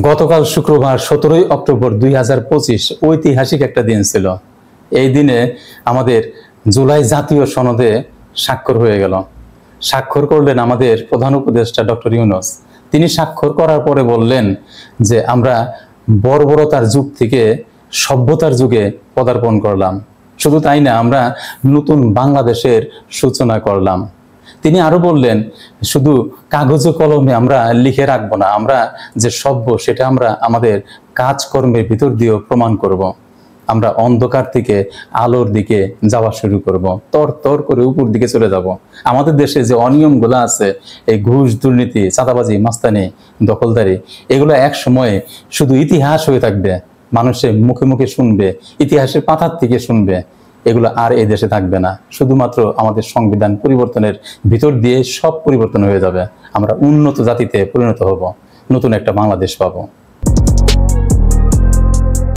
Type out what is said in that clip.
গতকাল শুক্রবার 17 অক্টোবর 2025 ঐতিহাসিক একটা দিন ছিল। এই দিনে আমাদের জুলাই জাতীয় সনদে স্বাক্ষর হয়ে গেল। স্বাক্ষর করলেন আমাদের প্রধান উপদেষ্টা ডক্টর ইউনূস। তিনি স্বাক্ষর করার পরে বললেন যে আমরা বর্বরতার যুগ থেকে সভ্যতার যুগে পদার্পণ করলাম। শুধু তাই না, আমরা নতুন বাংলাদেশের সূচনা করলাম। তিনি আরো বললেন, শুধু কাগজে কলমে আমরা লিখে রাখবো না, আমরা যে সভ্য সেটা আমরা আমাদের কাজকর্মের ভিতর দিয়েও প্রমাণ করব। আমরা অন্ধকার থেকে আলোর দিকে যাওয়া শুরু করব, তর তর করে উপর দিকে চলে যাব। আমাদের দেশে যে অনিয়মগুলো আছে, এই ঘুষ, দুর্নীতি, চাঁদাবাজি, মাস্তানি, দখলদারি, এগুলো এক সময়ে শুধু ইতিহাস হয়ে থাকবে। মানুষের মুখে মুখে শুনবে, ইতিহাসের পাতার থেকে শুনবে। এগুলো আর এই দেশে থাকবে না। শুধুমাত্র আমাদের সংবিধান পরিবর্তনের ভিতর দিয়ে সব পরিবর্তন হয়ে যাবে। আমরা উন্নত জাতিতে পরিণত হব, নতুন একটা বাংলাদেশ পাবো।